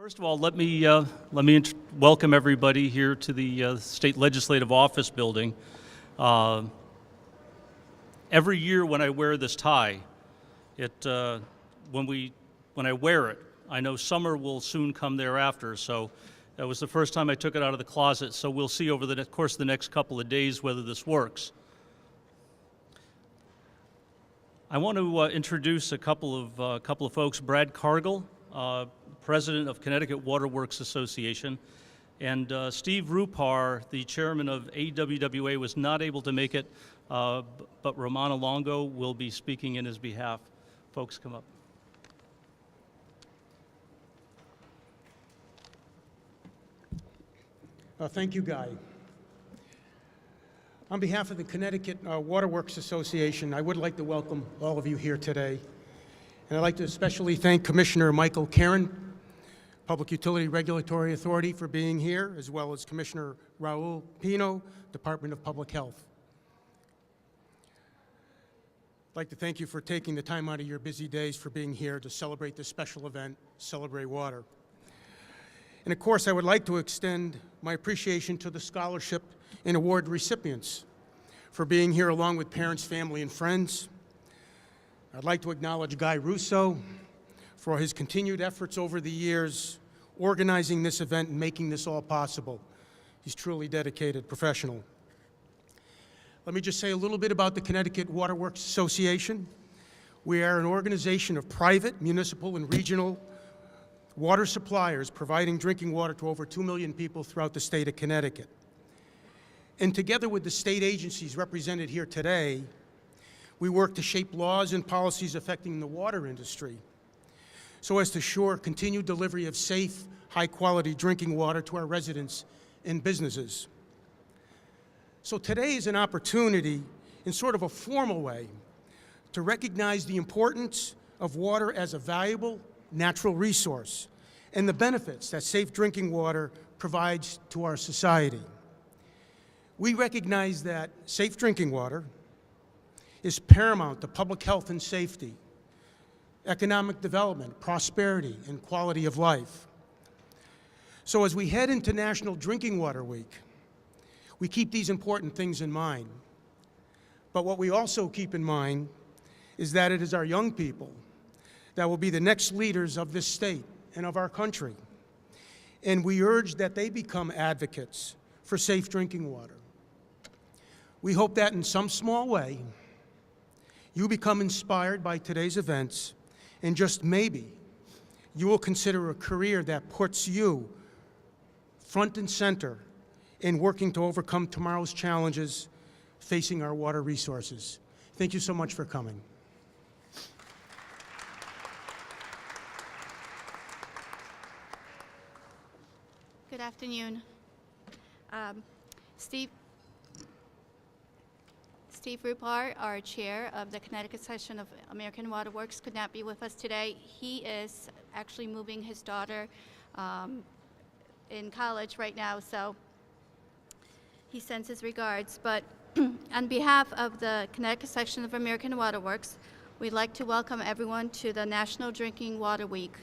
First of all, let me welcome everybody here to the State Legislative Office Building. Every year when I wear this tie, when I wear it, I know summer will soon come thereafter. So that was the first time I took it out of the closet. So we'll see over the course of the next couple of days whether this works. I want to introduce a couple of folks. Brad Cargill, President of Connecticut Waterworks Association, and Steve Rupar, the chairman of AWWA, was not able to make it, but Romana Longo will be speaking in his behalf. Folks, come up. Thank you, Guy. On behalf of the Connecticut Waterworks Association, I would like to welcome all of you here today. And I'd like to especially thank Commissioner Michael Caron, Public Utility Regulatory Authority, for being here, as well as Commissioner Raul Pino, Department of Public Health. I'd like to thank you for taking the time out of your busy days for being here to celebrate this special event, Celebrate Water. And of course, I would like to extend my appreciation to the scholarship and award recipients for being here along with parents, family, and friends. I'd like to acknowledge Guy Russo for his continued efforts over the years organizing this event and making this all possible. He's truly dedicated professional. Let me just say a little bit about the Connecticut Waterworks Association. We are an organization of private, municipal, and regional water suppliers providing drinking water to over 2 million people throughout the state of Connecticut. And together with the state agencies represented here today, we work to shape laws and policies affecting the water industry so as to ensure continued delivery of safe, high-quality drinking water to our residents and businesses. So today is an opportunity, in sort of a formal way, to recognize the importance of water as a valuable natural resource and the benefits that safe drinking water provides to our society. We recognize that safe drinking water is paramount to public health and safety, economic development, prosperity, and quality of life. So as we head into National Drinking Water Week, we keep these important things in mind. But what we also keep in mind is that it is our young people that will be the next leaders of this state and of our country. And we urge that they become advocates for safe drinking water. We hope that in some small way, you become inspired by today's events, and just maybe, you will consider a career that puts you front and center in working to overcome tomorrow's challenges facing our water resources. Thank you so much for coming. Good afternoon. Steve Rupar, our chair of the Connecticut section of American Waterworks, could not be with us today. He is actually moving his daughter in college right now, so he sends his regards. But on behalf of the Connecticut section of American Waterworks, we'd like to welcome everyone to the National Drinking Water Week.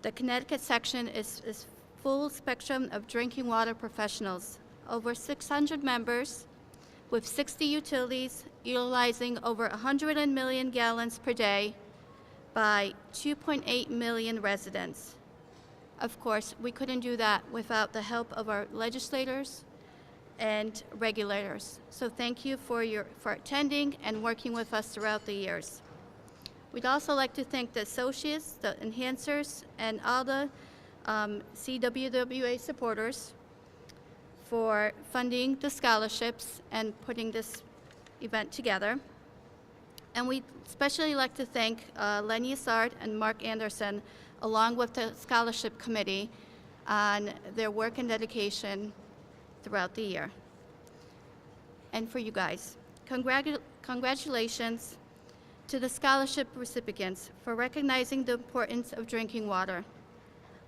The Connecticut section is full spectrum of drinking water professionals, over 600 members with 60 utilities utilizing over 100 million gallons per day by 2.8 million residents. Of course, we couldn't do that without the help of our legislators and regulators. So thank you for attending and working with us throughout the years. We'd also like to thank the associates, the enhancers, and all the CWWA supporters for funding the scholarships and putting this event together. And we'd especially like to thank Lenny Assard and Mark Anderson, along with the scholarship committee, on their work and dedication throughout the year. And for you guys, congratulations to the scholarship recipients for recognizing the importance of drinking water.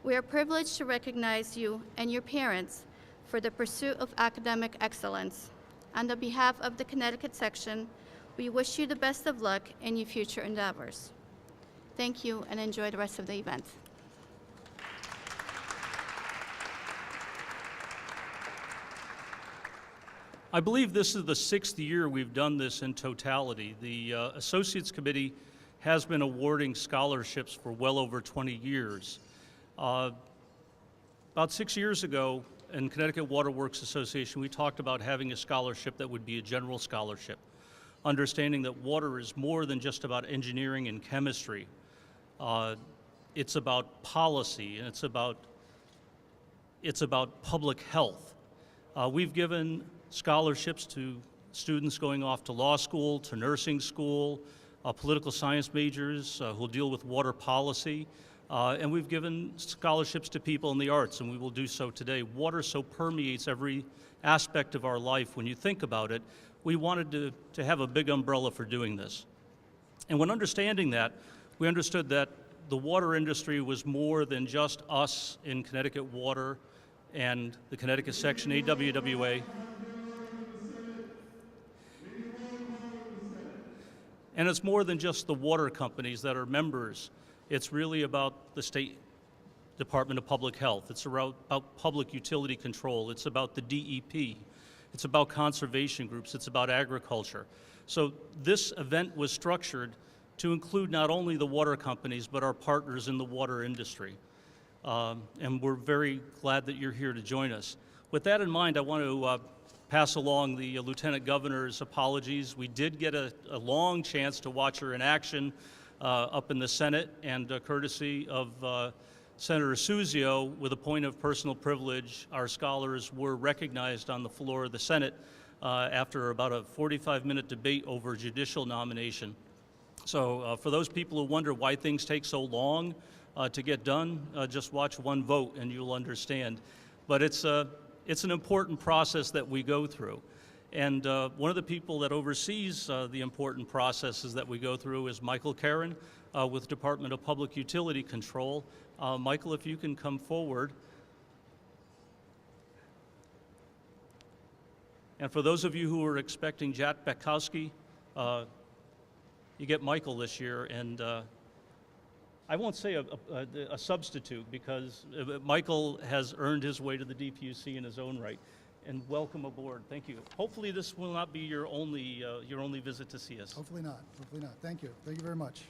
We are privileged to recognize you and your parents for the pursuit of academic excellence. On the behalf of the Connecticut section, we wish you the best of luck in your future endeavors. Thank you and enjoy the rest of the event. I believe this is the 6th year we've done this in totality. The Associates Committee has been awarding scholarships for well over 20 years. About 6 years ago, in Connecticut Waterworks Association, we talked about having a scholarship that would be a general scholarship, understanding that water is more than just about engineering and chemistry. It's about policy, and it's about public health. We've given scholarships to students going off to law school, to nursing school, political science majors who'll deal with water policy, and we've given scholarships to people in the arts, and we will do so today. Water so permeates every aspect of our life. When you think about it, we wanted to have a big umbrella for doing this. And when understanding that, we understood that the water industry was more than just us in Connecticut Water and the Connecticut section, AWWA. And it's more than just the water companies that are members. It's really about the State Department of Public Health. It's about public utility control. It's about the DEP. It's about conservation groups. It's about agriculture. So this event was structured to include not only the water companies, but our partners in the water industry. And we're very glad that you're here to join us. With that in mind, I want to pass along the Lieutenant Governor's apologies. We did get a long chance to watch her in action up in the Senate, and courtesy of Senator Suzio, with a point of personal privilege, our scholars were recognized on the floor of the Senate after about a 45-minute debate over judicial nomination. So for those people who wonder why things take so long to get done, just watch one vote and you'll understand. But it's an important process that we go through. And one of the people that oversees the important processes that we go through is Michael Karen with Department of Public Utility Control. Michael, if you can come forward. And for those of you who are expecting Jack Bekowski, you get Michael this year, and I won't say a substitute, because Michael has earned his way to the DPUC in his own right. And welcome aboard. Thank you. Hopefully this will not be your only visit to see us. Hopefully not. Hopefully not. Thank you. Thank you very much.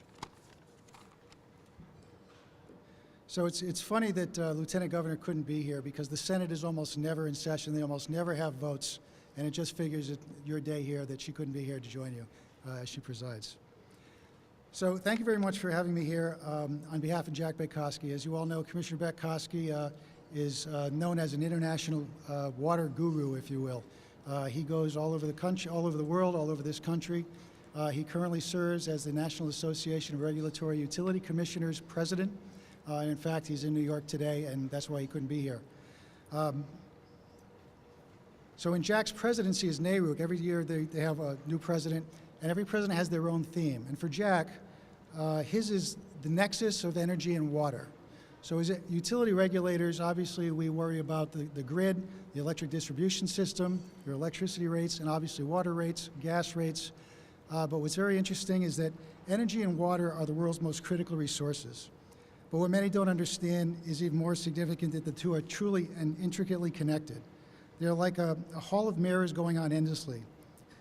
So it's funny that Lieutenant Governor couldn't be here, because the Senate is almost never in session. They almost never have votes, and it just figures that your day here that she couldn't be here to join you as she presides. So thank you very much for having me here on behalf of Jack Bekowski. As you all know, Commissioner Bekowski is known as an international water guru, if you will. He goes all over the country, all over the world, all over this country. He currently serves as the National Association of Regulatory Utility Commissioners president. And in fact, he's in New York today, and that's why he couldn't be here. So in Jack's presidency as NARUC, every year they have a new president, and every president has their own theme. And for Jack, his is the nexus of energy and water. So as utility regulators, obviously we worry about the grid, the electric distribution system, your electricity rates, and obviously water rates, gas rates. But what's very interesting is that energy and water are the world's most critical resources. But what many don't understand is even more significant, that the two are truly and intricately connected. They're like a hall of mirrors going on endlessly.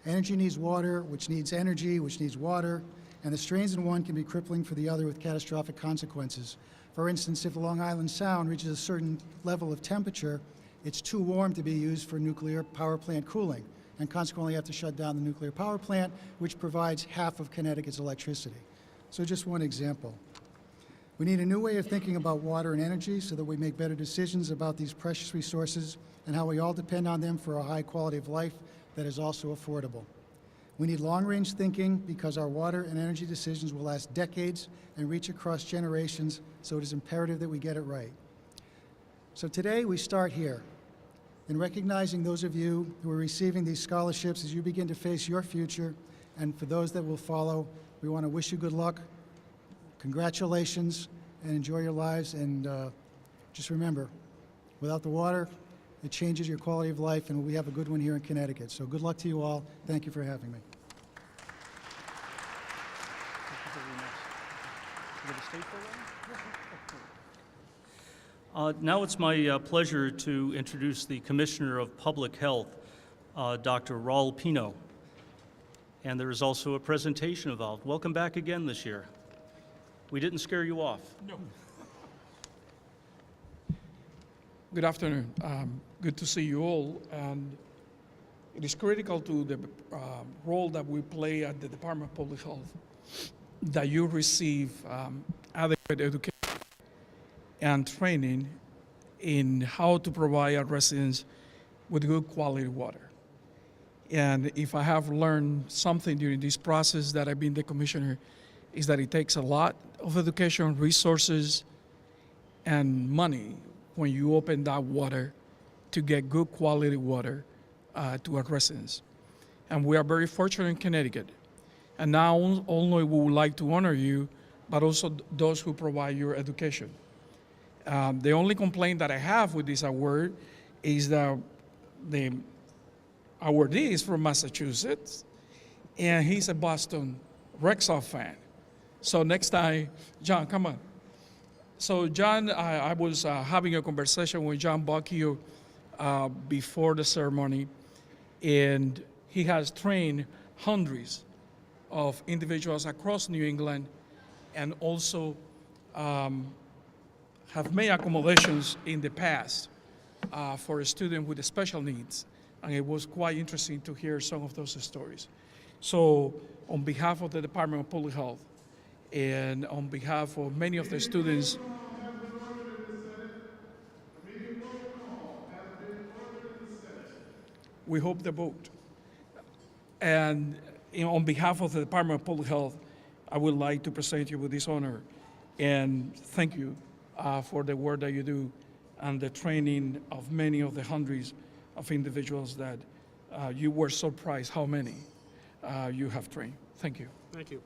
Energy needs water, which needs energy, which needs water, and the strains in one can be crippling for the other with catastrophic consequences. For instance, if the Long Island Sound reaches a certain level of temperature, it's too warm to be used for nuclear power plant cooling, and consequently you have to shut down the nuclear power plant, which provides half of Connecticut's electricity. So just one example. We need a new way of thinking about water and energy so that we make better decisions about these precious resources and how we all depend on them for a high quality of life that is also affordable. We need long-range thinking, because our water and energy decisions will last decades and reach across generations, so it is imperative that we get it right. So today we start here, in recognizing those of you who are receiving these scholarships as you begin to face your future, and for those that will follow, we want to wish you good luck, congratulations, and enjoy your lives, and just remember, without the water, it changes your quality of life, and we have a good one here in Connecticut. So good luck to you all. Thank you for having me. Now it's my pleasure to introduce the Commissioner of Public Health. Dr. Raul Pino. And there is also a presentation involved. Welcome back again this year. We didn't scare you off. No. Good afternoon. Good to see you all. And it is critical to the role that we play at the Department of Public Health that you receive adequate education and training in how to provide our residents with good quality water. And if I have learned something during this process that I've been the commissioner, is that it takes a lot of education, resources, and money when you open that water to get good quality water to our residents. And we are very fortunate in Connecticut. And now only we would like to honor you, but also those who provide your education. The only complaint that I have with this award is that the awardee is from Massachusetts, and he's a Boston Red Sox fan. So next time, John, come on. So John, I was having a conversation with John Bacchio before the ceremony, and he has trained hundreds of individuals across New England, and also have made accommodations in the past for a student with special needs. And it was quite interesting to hear some of those stories. So on behalf of the Department of Public Health and on behalf of many of the students, we hope the vote. And on behalf of the Department of Public Health, I would like to present you with this honor and thank you for the work that you do and the training of many of the hundreds of individuals that you were surprised how many you have trained. Thank you. Thank you.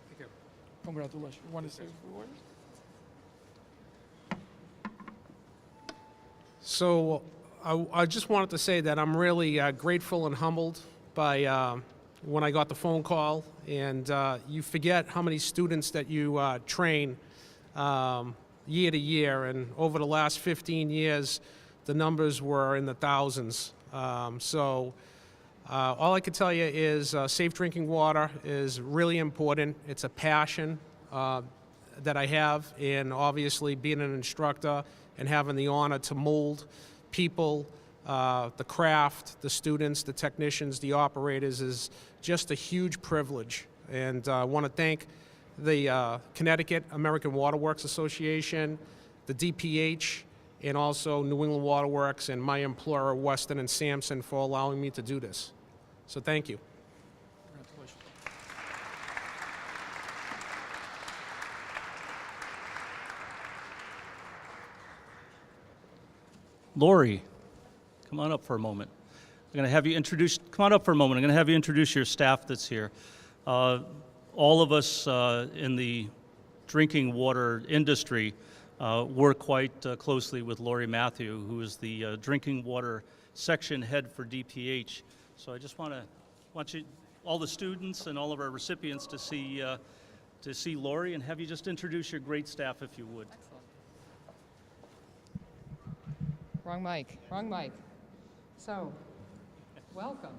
Thank you. Congratulations. You want to say a few words? So I just wanted to say that I'm really grateful and humbled by when I got the phone call, and you forget how many students that you train year to year, and over the last 15 years, the numbers were in the thousands. So all I can tell you is safe drinking water is really important. It's a passion that I have, and obviously being an instructor and having the honor to mold people, the craft, the students, the technicians, the operators is just a huge privilege. And I want to thank the Connecticut American Water Works Association, the DPH, and also New England Water Works and my employer, Weston and Sampson, for allowing me to do this. So thank you. Congratulations. Lori, come on up for a moment. I'm going to have you introduce, come on up for a moment. I'm going to have you introduce your staff that's here. All of us in the drinking water industry work quite closely with Lori Matthew, who is the drinking water section head for DPH. So I just want you, all the students and all of our recipients to see Lori, and have you just introduce your great staff if you would. Wrong mic. So, welcome.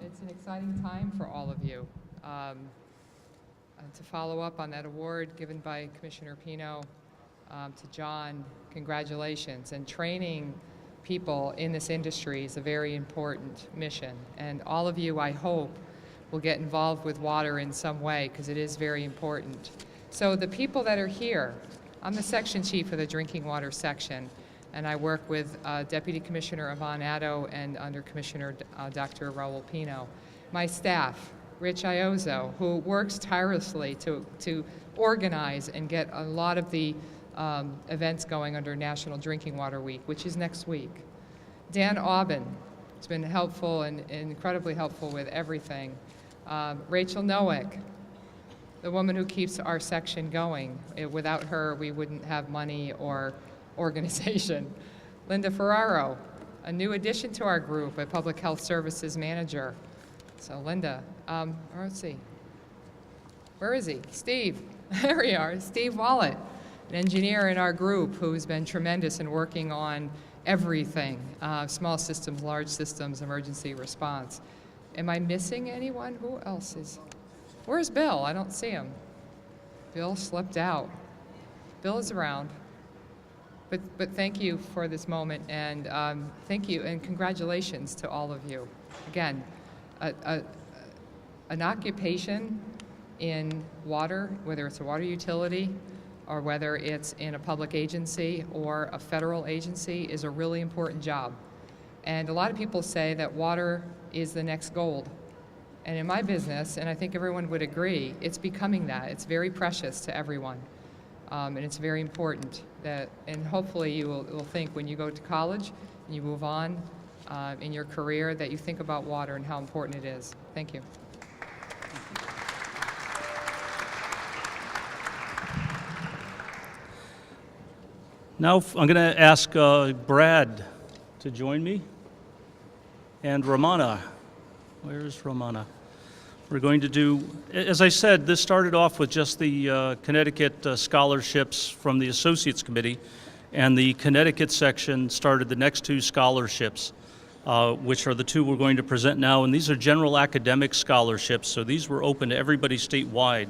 It's an exciting time for all of you. To follow up on that award given by Commissioner Pino to John, congratulations. And training people in this industry is a very important mission. And all of you, I hope, will get involved with water in some way because it is very important. So the people that are here, I'm the section chief of the drinking water section, and I work with Deputy Commissioner Yvonne Addo and Under Commissioner Dr. Raul Pino. My staff, Rich Iozzo, who works tirelessly to organize and get a lot of the events going under National Drinking Water Week, which is next week. Dan Aubin has been helpful and incredibly helpful with everything. Rachel Nowick, the woman who keeps our section going. Without her, we wouldn't have money or organization. Linda Ferraro, a new addition to our group, a public health services manager. So Linda, let's see. Where is he? Steve. There we are. Steve Wallet, an engineer in our group who's been tremendous in working on everything, small systems, large systems, emergency response. Am I missing anyone? Who else is? Where's Bill? I don't see him. Bill slipped out. Bill is around. But thank you for this moment, and thank you and congratulations to all of you. Again, an occupation in water, whether it's a water utility or whether it's in a public agency or a federal agency, is a really important job. And a lot of people say that water is the next gold. And in my business, and I think everyone would agree, it's becoming that. It's very precious to everyone. And it's very important that, and hopefully you will think when you go to college and you move on in your career, that you think about water and how important it is. Thank you. Now I'm going to ask Brad to join me, and Romana. Where is Romana? We're going to do, as I said, this started off with just the Connecticut scholarships from the Associates Committee, and the Connecticut section started the next two scholarships, which are the two we're going to present now, and these are general academic scholarships, so these were open to everybody statewide.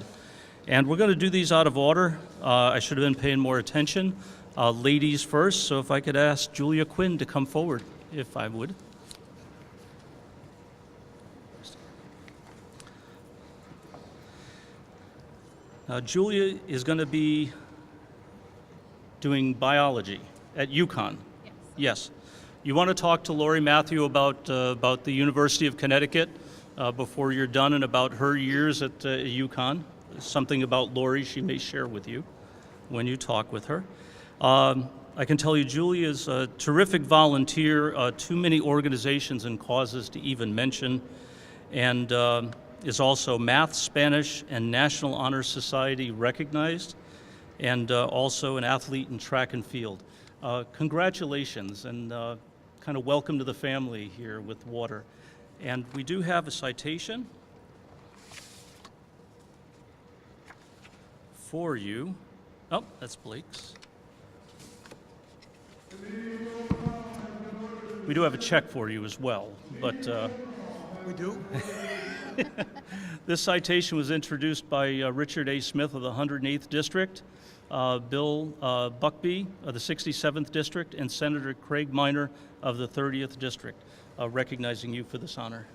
And we're going to do these out of order. I should have been paying more attention. Ladies first, so if I could ask Julia Quinn to come forward, if I would. Julia is going to be doing biology at UConn. Yes. Yes. You want to talk to Lori Matthew about the University of Connecticut before you're done, and about her years at UConn. Something about Lori she may share with you when you talk with her. I can tell you Julia is a terrific volunteer, too many organizations and causes to even mention, and is also Math, Spanish, and National Honor Society recognized, and also an athlete in track and field. Congratulations, and kind of welcome to the family here with water. And we do have a citation for you. Oh, that's Blake's. We do have a check for you as well, but We do? this citation was introduced by Richard A. Smith of the 108th District, Bill Buckby of the 67th District, and Senator Craig Minor of the 30th District, recognizing you for this honor.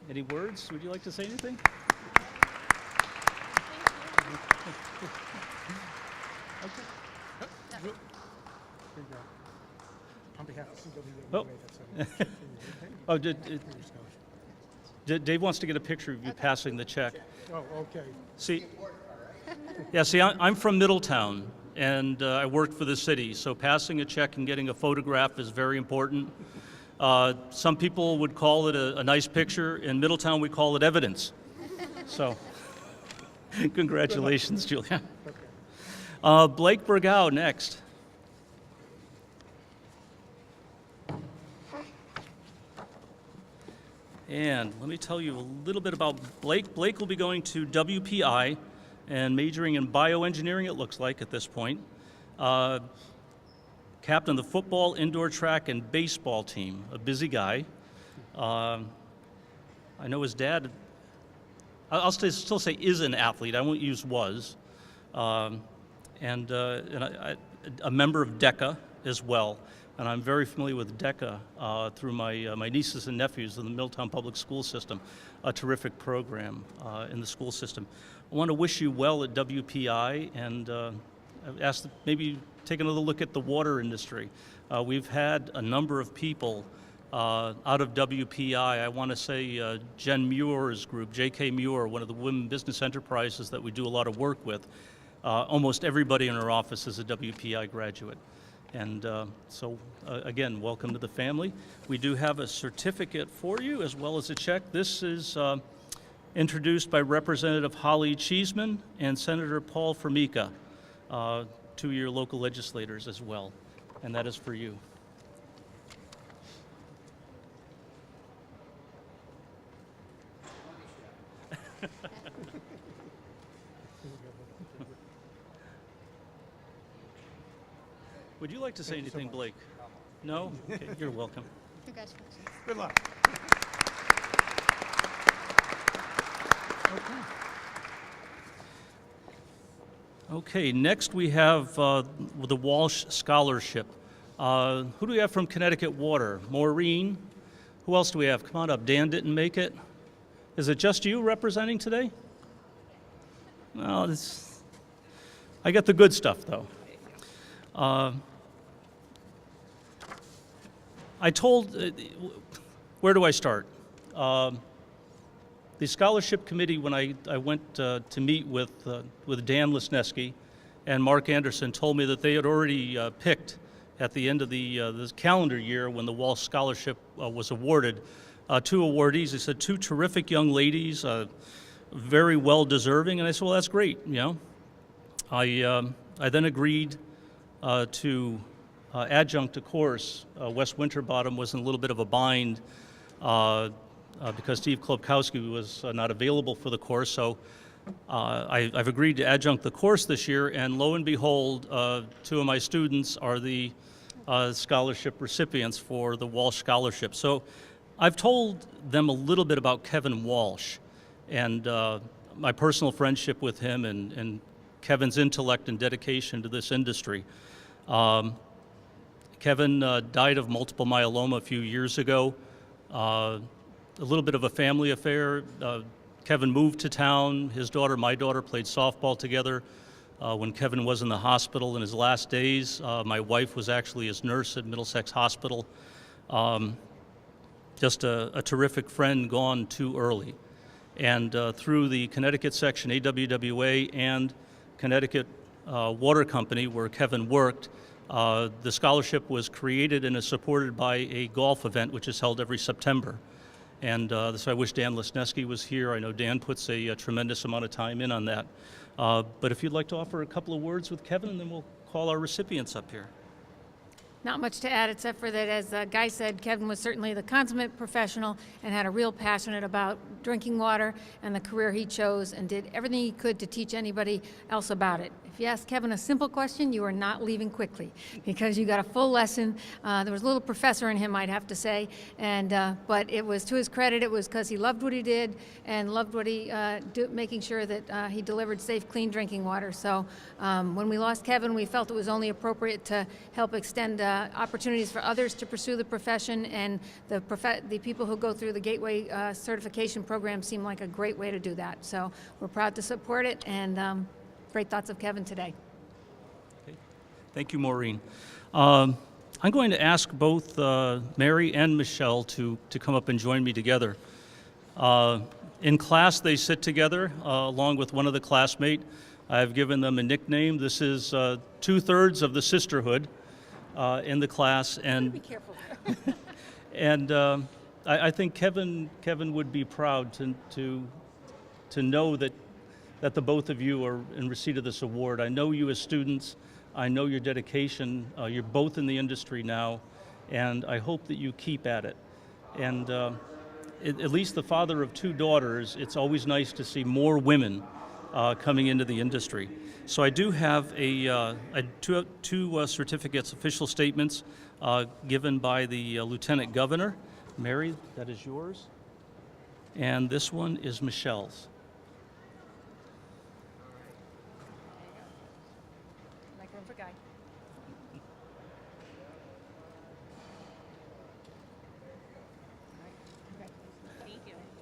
Any words? Would you like to say anything? On behalf of Oh. CWWA, that's Oh, Dave wants to get a picture of you passing the check. Oh, okay. See, I'm from Middletown, and I work for the city, so passing a check and getting a photograph is very important. Some people would call it a nice picture. In Middletown, we call it evidence. So, congratulations, Julia. Blake Bergow next. And let me tell you a little bit about Blake. Blake will be going to WPI and majoring in bioengineering, it looks like, at this point. Captain of the football, indoor track, and baseball team, a busy guy. I know his dad, I'll still say is an athlete, I won't use was. And a member of DECA as well. And I'm very familiar with DECA through my nieces and nephews in the Middletown Public School System, a terrific program in the school system. I want to wish you well at WPI, and I've asked maybe take another look at the water industry. We've had a number of people out of WPI. I want to say Jen Muir's group, J.K. Muir, one of the women business enterprises that we do a lot of work with. Almost everybody in our office is a WPI graduate. And so, again, welcome to the family. We do have a certificate for you as well as a check. This is introduced by Representative Holly Cheeseman and Senator Paul Formica, two of your local legislators as well. And that is for you. Would you like to say anything, Blake? No? Okay, you're welcome. Congratulations. Good luck. Okay, next we have the Walsh Scholarship. Who do we have from Connecticut Water? Maureen? Who else do we have? Come on up. Dan didn't make it. Is it just you representing today? Well, I get the good stuff, though. Where do I start? The scholarship committee, when I went to meet with Dan Lesneski and Mark Anderson, told me that they had already picked at the end of this calendar year when the Walsh Scholarship was awarded, 2 awardees. They said 2 terrific young ladies, very well deserving, and I said, well, that's great, you know. I then agreed to adjunct a course. Wes Winterbottom was in a little bit of a bind because Steve Klopkowski was not available for the course, so I've agreed to adjunct the course this year, and lo and behold, 2 of my students are the scholarship recipients for the Walsh Scholarship. So I've told them a little bit about Kevin Walsh and my personal friendship with him and Kevin's intellect and dedication to this industry. Kevin died of multiple myeloma a few years ago. A little bit of a family affair. Kevin moved to town. His daughter, my daughter, played softball together when Kevin was in the hospital in his last days. My wife was actually his nurse at Middlesex Hospital. Just a terrific friend gone too early. And through the Connecticut section, AWWA, and Connecticut Water Company, where Kevin worked, the scholarship was created and is supported by a golf event which is held every September. And so I wish Dan Lesneski was here. I know Dan puts a tremendous amount of time in on that. But if you'd like to offer a couple of words with Kevin, and then we'll call our recipients up here. Not much to add, except for that, as Guy said, Kevin was certainly the consummate professional and had a real passion about drinking water and the career he chose, and did everything he could to teach anybody else about it. If you ask Kevin a simple question, you are not leaving quickly, because you got a full lesson. There was a little professor in him, I'd have to say, and but it was to his credit. It was because he loved what he did and loved what he making sure that he delivered safe, clean drinking water. So when we lost Kevin, we felt it was only appropriate to help extend opportunities for others to pursue the profession, and the people who go through the Gateway certification program seem like a great way to do that. So we're proud to support it, and great thoughts of Kevin today. Okay. Thank you, Maureen. I'm going to ask both Mary and Michelle to come up and join me together. In class, they sit together along with one of the classmates. I've given them a nickname. This is 2/3 of the sisterhood in the class, and Be careful. and I think Kevin would be proud to know that the both of you are in receipt of this award. I know you as students. I know your dedication. You're both in the industry now, and I hope that you keep at it. And at least the father of 2 daughters, it's always nice to see more women coming into the industry. So I do have two certificates, official statements given by the Lieutenant Governor. Mary, that is yours. And this one is Michelle's. Make room for Guy.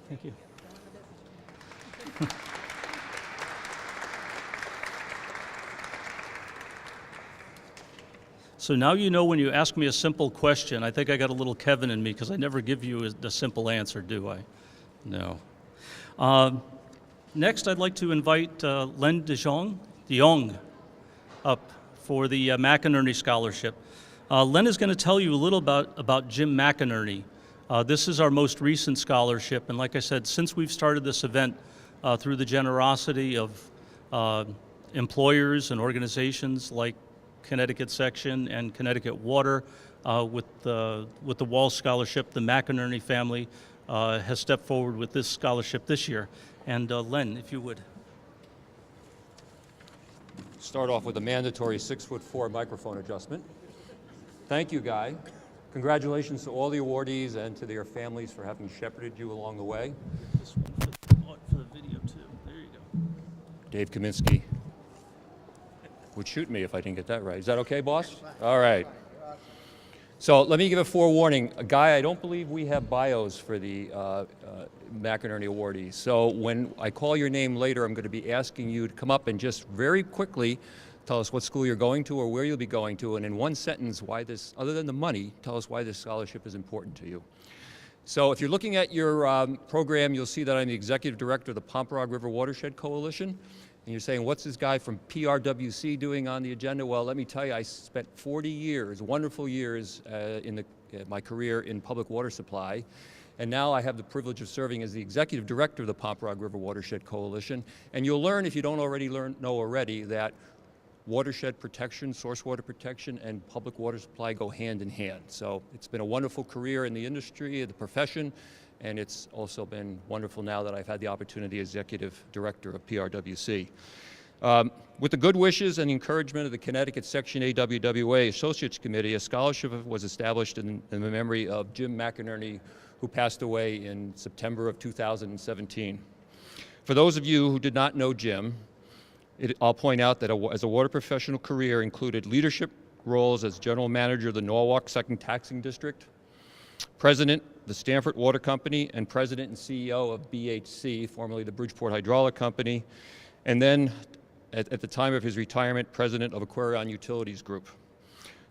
Thank you. So now you know when you ask me a simple question, I think I got a little Kevin in me because I never give you a simple answer, do I? No. Next, I'd like to invite Len de Jong up for the McInerney Scholarship. Len is going to tell you a little about Jim McInerney. This is our most recent scholarship, and like I said, since we've started this event, through the generosity of employers and organizations like Connecticut section and Connecticut Water, with the Walsh Scholarship, the McInerney family has stepped forward with this scholarship this year. And Len, if you would. Start off with a mandatory 6'4" microphone adjustment. Thank you, Guy. Congratulations to all the awardees and to their families for having shepherded you along the way. This one for the video too. There you go. Dave Kaminsky would shoot me if I didn't get that right. Is that okay, boss? All right. So let me give a forewarning. Guy, I don't believe we have bios for the McInerney awardees. So when I call your name later, I'm going to be asking you to come up and just very quickly tell us what school you're going to or where you'll be going to, and in one sentence, why this, other than the money, tell us why this scholarship is important to you. So if you're looking at your program, you'll see that I'm the executive director of the Pomperaug River Watershed Coalition. And you're saying, what's this guy from PRWC doing on the agenda? Well, let me tell you, I spent 40 years, wonderful years in my career in public water supply. And now I have the privilege of serving as the executive director of the Pomperaug River Watershed Coalition. And you'll learn, if you don't already know already, that watershed protection, source water protection, and public water supply go hand in hand. So it's been a wonderful career in the industry, the profession, and it's also been wonderful now that I've had the opportunity as executive director of PRWC. With the good wishes and encouragement of the Connecticut Section AWWA Associates Committee, a scholarship was established in the memory of Jim McInerney, who passed away in September of 2017. For those of you who did not know Jim, I'll point out that as a water professional career included leadership roles as general manager of the Norwalk 2nd Taxing District, president of the Stanford Water Company, and president and CEO of BHC, formerly the Bridgeport Hydraulic Company, and then at the time of his retirement, president of Aquarion Utilities Group.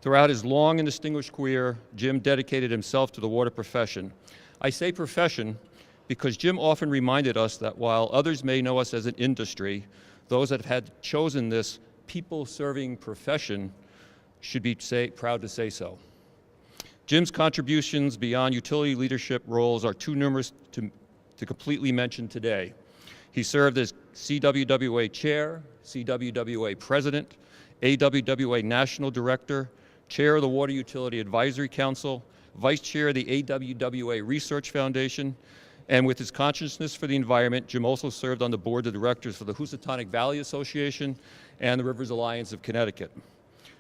Throughout his long and distinguished career, Jim dedicated himself to the water profession. I say profession because Jim often reminded us that while others may know us as an industry, those that have chosen this people-serving profession should be proud to say so. Jim's contributions beyond utility leadership roles are too numerous to completely mention today. He served as CWWA Chair, CWWA President, AWWA National Director, Chair of the Water Utility Advisory Council, Vice Chair of the AWWA Research Foundation, and with his consciousness for the environment, Jim also served on the board of directors for the Housatonic Valley Association and the Rivers Alliance of Connecticut.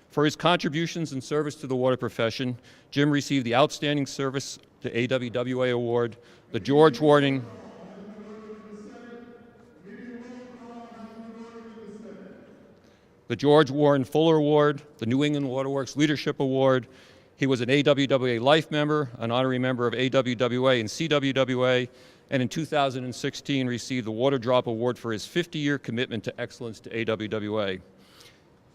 For his contributions and service to the water profession, Jim received the Outstanding Service to AWWA Award, the George Warden Fuller Award, the New England Waterworks Leadership Award. He was an AWWA Life member, an honorary member of AWWA and CWWA, and in 2016 received the Water Drop Award for his 50-year commitment to excellence to AWWA.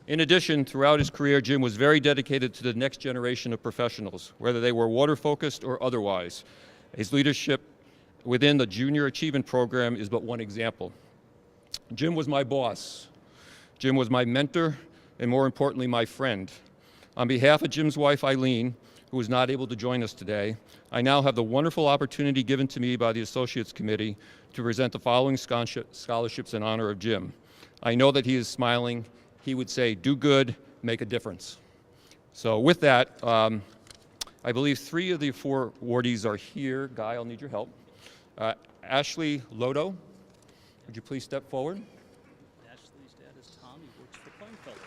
In addition, throughout his career, Jim was very dedicated to the next generation of professionals, whether they were water-focused or otherwise. His leadership within the Junior Achievement Program is but one example. Jim was my boss. Jim was my mentor, and more importantly, my friend. On behalf of Jim's wife, Eileen, who is not able to join us today, I now have the wonderful opportunity given to me by the Associates Committee to present the following scholarships in honor of Jim. I know that he is smiling. He would say, do good, make a difference. So with that, I believe 3 of the 4 awardees are here. Guy, I'll need your help. Ashley Lodo, would you please step forward? Ashley's dad is Tom. He works for Kleinfelder.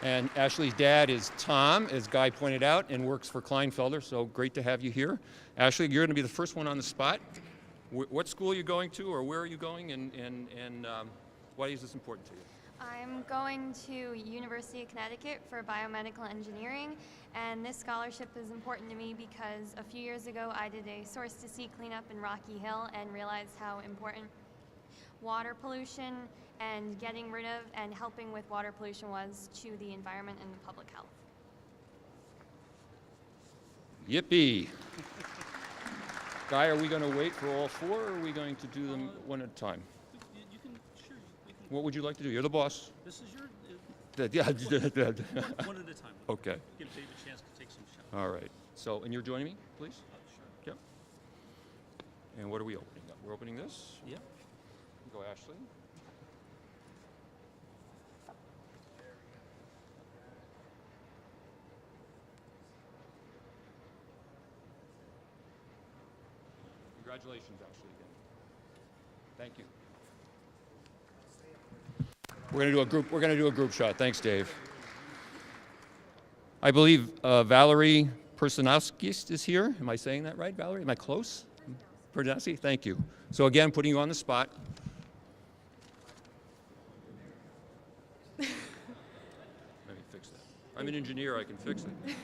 And Ashley's dad is Tom, as Guy pointed out, and works for Kleinfelder, so great to have you here. Ashley, you're going to be the first one on the spot. What school are you going to, or where are you going, and why is this important to you? I'm going to University of Connecticut for biomedical engineering, and this scholarship is important to me because a few years ago I did a source to sea cleanup in Rocky Hill and realized how important water pollution and getting rid of and helping with water pollution was to the environment and the public health. Yippee. Guy, are we going to wait for all 4, or are we going to do them one at a time? You can, sure, we can. What would you like to do? You're the boss. This is your, Yeah. one at a time. Okay. Give Dave a chance to take some shots. All right. So, and you're joining me, please? Sure. Yep. And what are we opening up? We're opening this? Yeah. Go, Ashley. Congratulations, Ashley, again. Thank you. We're going to do a group shot. Thanks, Dave. I believe Valerie Personowskis is here. Am I saying that right, Valerie? Am I close? Personowski? Thank you. So again, putting you on the spot. Let me fix that. I'm an engineer. I can fix it.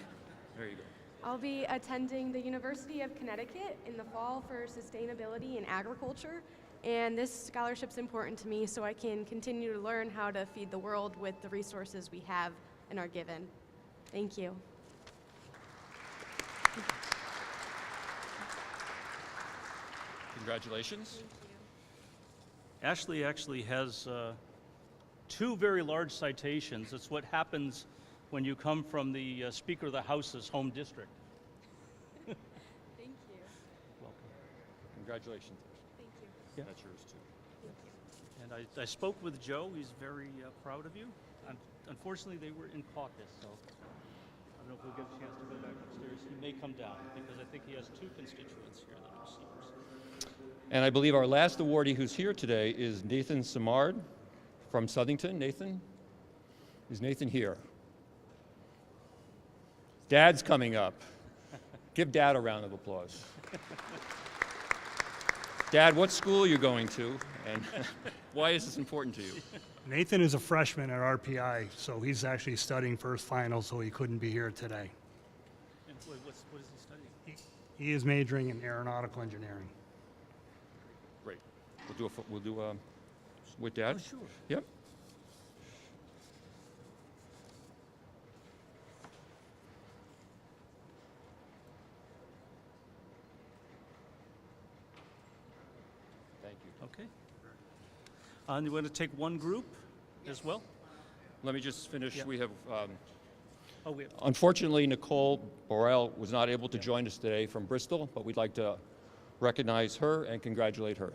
There you go. I'll be attending the University of Connecticut in the fall for sustainability in agriculture, and this scholarship's important to me so I can continue to learn how to feed the world with the resources we have and are given. Thank you. Congratulations. Ashley actually has two very large citations. It's what happens when you come from the Speaker of the House's home district. Thank you. Welcome. Congratulations. Thank you. Yeah. That's yours, too. Thank you. And I spoke with Joe. He's very proud of you. Unfortunately, they were in caucus, so I don't know if we'll get a chance to go back upstairs. He may come down because I think he has two constituents here that are receivers. And I believe our last awardee who's here today is Nathan Samard from Southington. Nathan? Is Nathan here? Dad's coming up. Give Dad a round of applause. Dad, what school are you going to, and why is this important to you? Nathan is a freshman at RPI, so he's actually studying for his final, so he couldn't be here today. And what is he studying? He is majoring in aeronautical engineering. Great. We'll do with Dad. Oh, sure. Yep. Thank you. Okay. And you want to take one group as well? Let me just finish. Yeah. We have, We have unfortunately, Nicole Borrell was not able to join us today from Bristol, but we'd like to recognize her and congratulate her.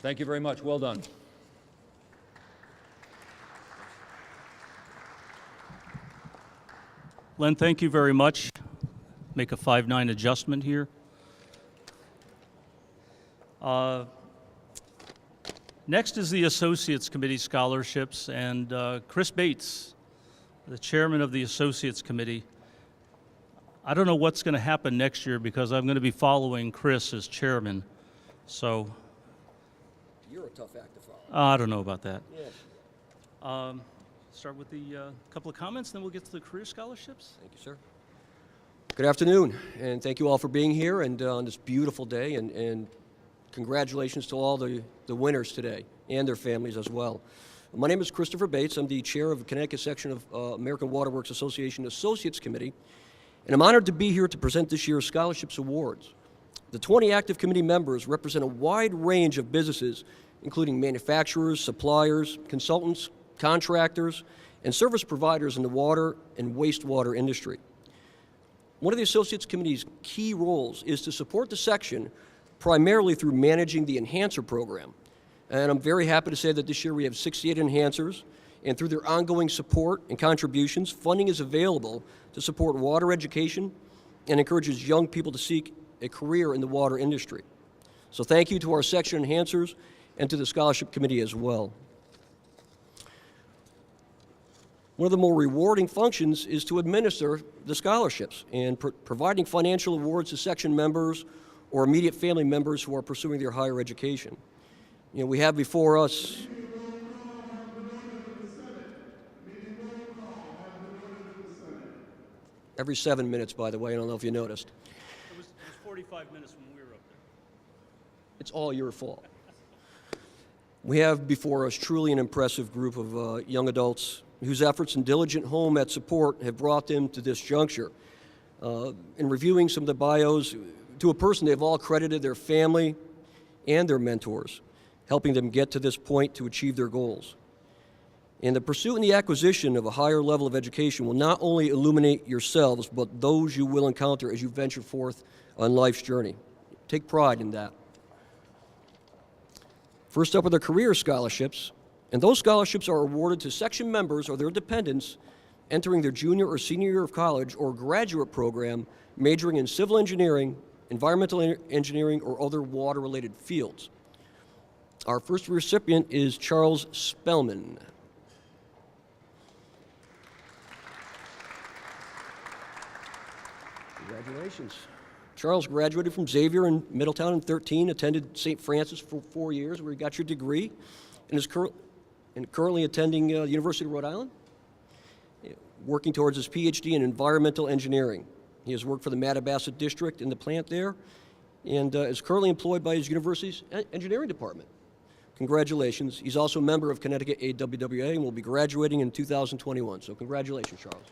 Thank you very much. Well done. Len, thank you very much. Make a 5-9 adjustment here. Next is the Associates Committee scholarships, and Chris Bates, the chairman of the Associates Committee. I don't know what's going to happen next year because I'm going to be following Chris as chairman. So You're a tough act to follow. I don't know about that. Yeah. Start with the couple of comments, then we'll get to the career scholarships. Thank you, sir. Good afternoon, and thank you all for being here and on this beautiful day, and congratulations to all the winners today and their families as well. My name is Christopher Bates. I'm the chair of the Connecticut section of American Water Works Association Associates Committee, and I'm honored to be here to present this year's scholarships awards. The 20 active committee members represent a wide range of businesses, including manufacturers, suppliers, consultants, contractors, and service providers in the water and wastewater industry. One of the Associates Committee's key roles is to support the section primarily through managing the Enhancer program. And I'm very happy to say that this year we have 68 enhancers, and through their ongoing support and contributions, funding is available to support water education and encourages young people to seek a career in the water industry. So thank you to our section enhancers and to the Scholarship Committee as well. One of the more rewarding functions is to administer the scholarships and providing financial awards to section members or immediate family members who are pursuing their higher education. You know, we have before us every 7 minutes, by the way. I don't know if you noticed. It was 45 minutes when we were up there. It's all your fault. We have before us truly an impressive group of young adults whose efforts and diligent home ed support have brought them to this juncture. In reviewing some of the bios, to a person, they've all credited their family and their mentors, helping them get to this point to achieve their goals. And the pursuit and the acquisition of a higher level of education will not only illuminate yourselves, but those you will encounter as you venture forth on life's journey. Take pride in that. First up are the career scholarships, and those scholarships are awarded to section members or their dependents entering their junior or senior year of college or graduate program majoring in civil engineering, environmental engineering, or other water-related fields. Our first recipient is Charles Spellman. Congratulations. Charles graduated from Xavier in Middletown in 13, attended St. Francis for 4 years, where he got your degree, and is currently attending the University of Rhode Island, working towards his PhD in environmental engineering. He has worked for the Mattabesset District in the plant there, and is currently employed by his university's engineering department. Congratulations. He's also a member of Connecticut AWWA and will be graduating in 2021. So congratulations, Charles.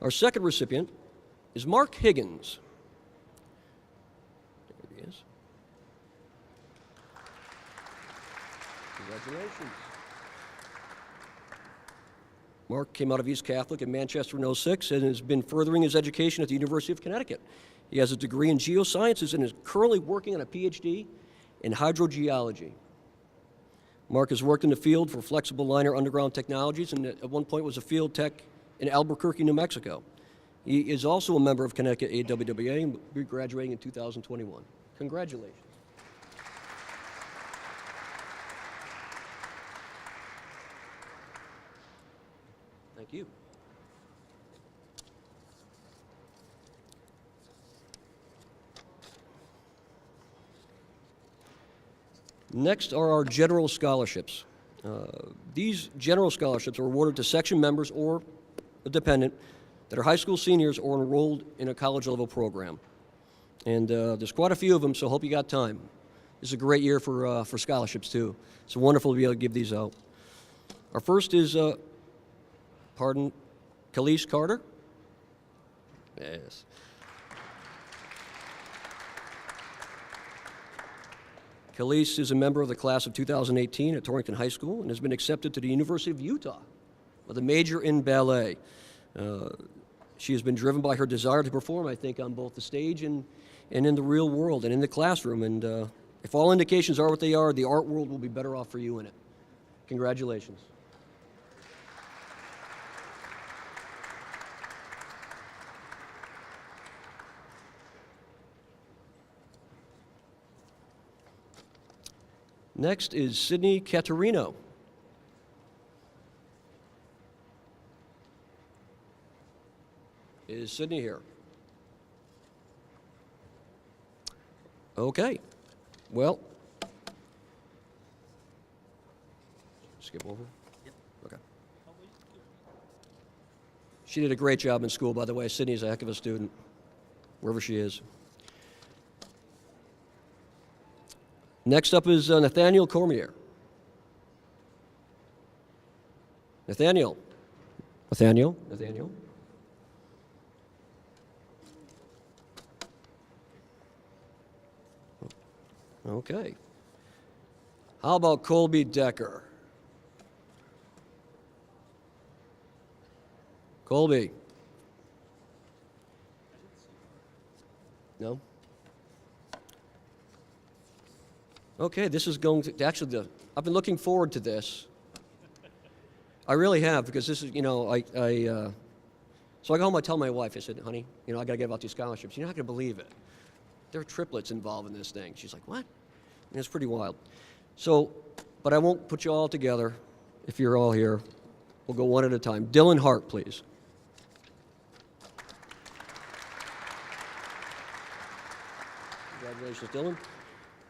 Our second recipient is Mark Higgins. There he is. Congratulations. Mark came out of East Catholic in Manchester in '06 and has been furthering his education at the University of Connecticut. He has a degree in geosciences and is currently working on a PhD in hydrogeology. Mark has worked in the field for flexible liner underground technologies and at one point was a field tech in Albuquerque, New Mexico. He is also a member of Connecticut AWWA and will be graduating in 2021. Congratulations. Thank you. Next are our general scholarships. These general scholarships are awarded to section members or a dependent that are high school seniors or enrolled in a college-level program. And there's quite a few of them, so hope you got time. This is a great year for scholarships, too. It's wonderful to be able to give these out. Our first is, Khalees Carter. Yes. Khalees is a member of the class of 2018 at Torrington High School and has been accepted to the University of Utah with a major in ballet. She has been driven by her desire to perform, I think, on both the stage and in the real world and in the classroom. And if all indications are what they are, the art world will be better off for you in it. Congratulations. Next is Sydney Caterino. Is Sydney here? Okay. Well, skip over? Yep. Okay. She did a great job in school, by the way. Sydney's a heck of a student, wherever she is. Next up is Nathaniel Cormier. Nathaniel. Nathaniel. Nathaniel. Okay. How about Colby Decker? Colby. No? Okay, this is going to, actually, I've been looking forward to this. I really have, because this is, so I go home, I tell my wife, I said, honey, I got to get about these scholarships. You're not going to believe it. There are triplets involved in this thing. She's like, what? And it's pretty wild. So, but I won't put you all together if you're all here. We'll go one at a time. Dylan Hart, please. Congratulations, Dylan.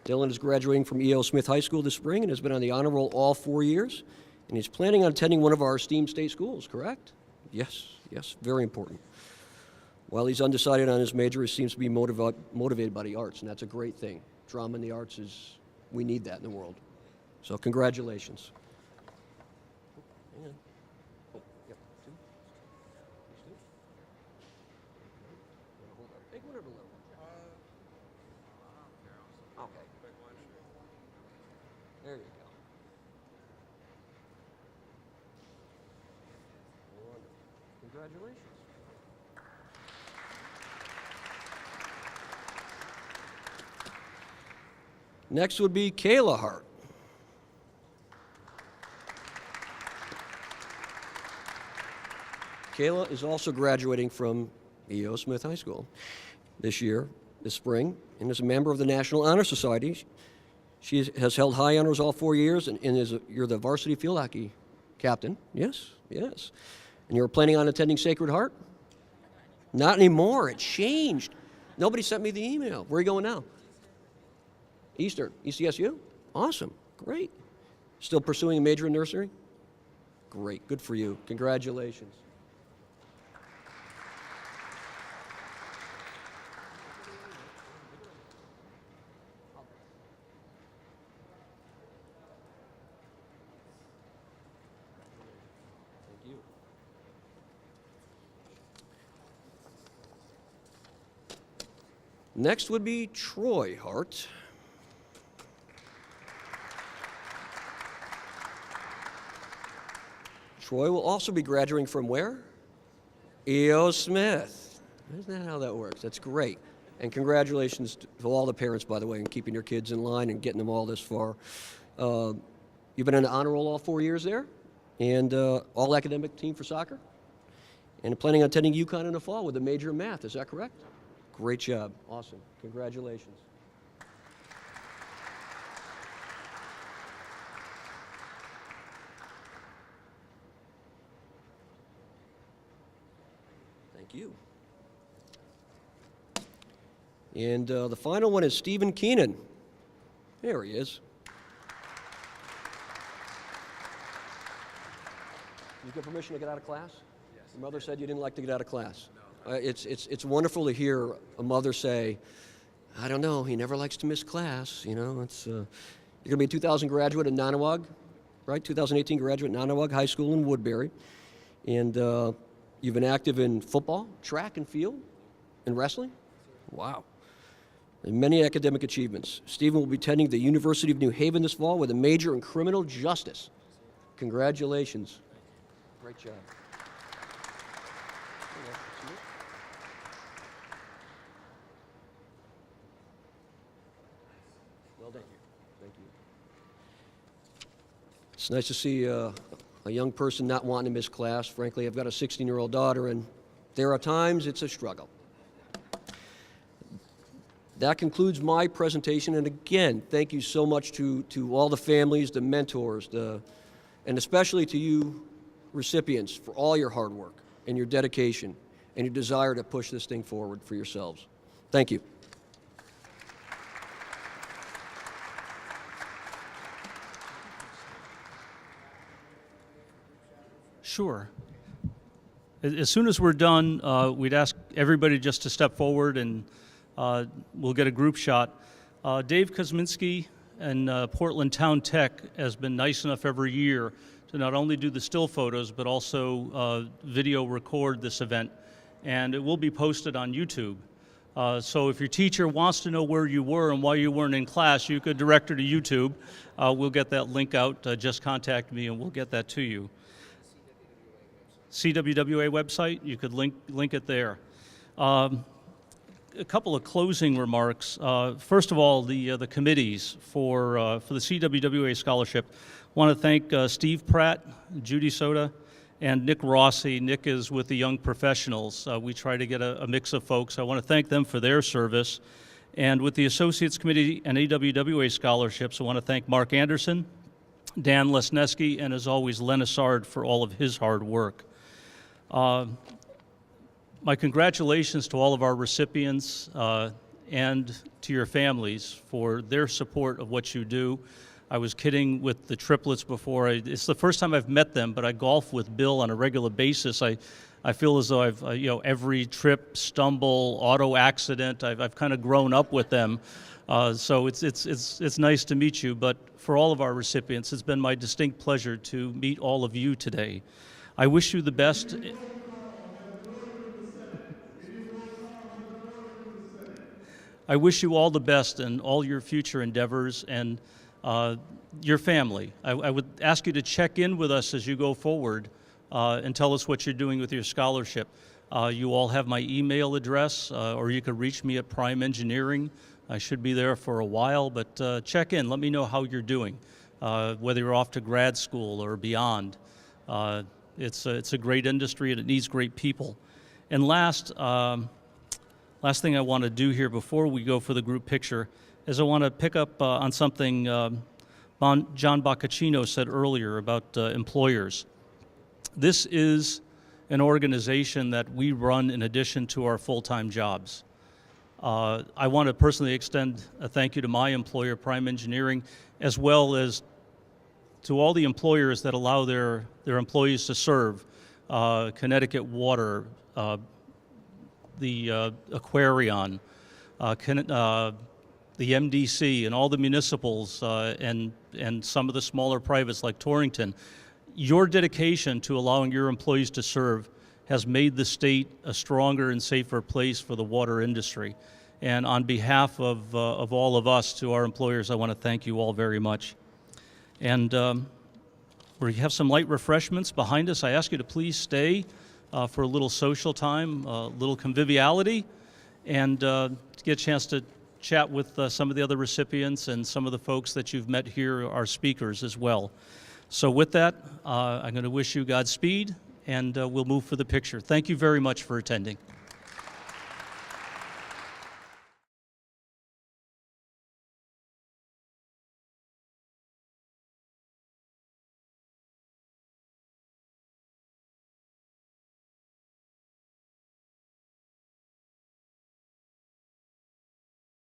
Dylan is graduating from E.O. Smith High School this spring and has been on the honor roll all 4 years. And he's planning on attending one of our esteemed state schools, correct? Yes, yes, very important. While he's undecided on his major, he seems to be motivated by the arts, and that's a great thing. Drama and the arts we need that in the world. So congratulations. Hang on. Oh, yep. Two. These two. Hold on. Big one or the little one? Okay. There you go. Wonderful. Congratulations. Next would be Kayla Hart. Kayla is also graduating from E.O. Smith High School this spring, and is a member of the National Honor Society. She has held high honors all 4 years, and you're the varsity field hockey captain. Yes, yes. And you're planning on attending Sacred Heart? Not anymore. It changed. Nobody sent me the email. Where are you going now? Eastern. ECSU? Awesome. Great. Still pursuing a major in nursery? Great. Good for you. Congratulations. Thank you. Next would be Troy Hart. Troy will also be graduating from where? E.O. Smith. Isn't that how that works? That's great. And congratulations to all the parents, by the way, in keeping your kids in line and getting them all this far. You've been in the honor roll all 4 years there, and all academic team for soccer, and planning on attending UConn in the fall with a major in math. Is that correct? Great job. Awesome. Congratulations. Thank you. And the final one is Stephen Keenan. There he is. You get permission to get out of class? Yes. Your mother said you didn't like to get out of class. No. It's wonderful to hear a mother say, I don't know, he never likes to miss class. You know, you're going to be a 2000 graduate at Nonawag, right? 2018 graduate at Nonawag High School in Woodbury. And you've been active in football, track and field, and wrestling? Wow. And many academic achievements. Stephen will be attending the University of New Haven this fall with a major in criminal justice. Congratulations. Great job. Well done. Thank you. It's nice to see a young person not wanting to miss class. Frankly, I've got a 16-year-old daughter, and there are times it's a struggle. That concludes my presentation, and again, thank you so much to all the families, the mentors, and especially to you recipients for all your hard work and your dedication and your desire to push this thing forward for yourselves. Thank you. Sure. As soon as we're done, we'd ask everybody just to step forward, and we'll get a group shot. Dave Kosminski and Portland Town Tech has been nice enough every year to not only do the still photos, but also video record this event. And it will be posted on YouTube. So if your teacher wants to know where you were and why you weren't in class, you could direct her to YouTube. We'll get that link out. Just contact me and we'll get that to you. CWWA website, you could link it there. A couple of closing remarks. First of all, the committees for the CWWA scholarship. I want to thank Steve Pratt, Judy Soda, and Nick Rossi. Nick is with the Young Professionals. We try to get a mix of folks. I want to thank them for their service. And with the Associates Committee and AWWA scholarships, I want to thank Mark Anderson, Dan Lesneski, and as always, Len Assard for all of his hard work. My congratulations to all of our recipients and to your families for their support of what you do. I was kidding with the triplets before. It's the first time I've met them, but I golf with Bill on a regular basis. I feel as though I've, every trip, stumble, auto accident, I've kind of grown up with them. So it's nice to meet you, but for all of our recipients, it's been my distinct pleasure to meet all of you today. I wish you the best. I wish you all the best in all your future endeavors and your family. I would ask you to check in with us as you go forward and tell us what you're doing with your scholarship. You all have my email address, or you could reach me at Prime Engineering. I should be there for a while, but check in. Let me know how you're doing, whether you're off to grad school or beyond. It's a great industry, and it needs great people. And last thing I want to do here before we go for the group picture is I want to pick up on something John Boccaccino said earlier about employers. This is an organization that we run in addition to our full-time jobs. I want to personally extend a thank you to my employer, Prime Engineering, as well as to all the employers that allow their employees to serve, Connecticut Water, the Aquarion, the MDC, and all the municipals, and some of the smaller privates like Torrington. Your dedication to allowing your employees to serve has made the state a stronger and safer place for the water industry. And on behalf of all of us, to our employers, I want to thank you all very much. And we have some light refreshments behind us. I ask you to please stay for a little social time, a little conviviality, and to get a chance to chat with some of the other recipients and some of the folks that you've met here, our speakers as well. So with that, I'm going to wish you Godspeed, and we'll move for the picture. Thank you very much for attending.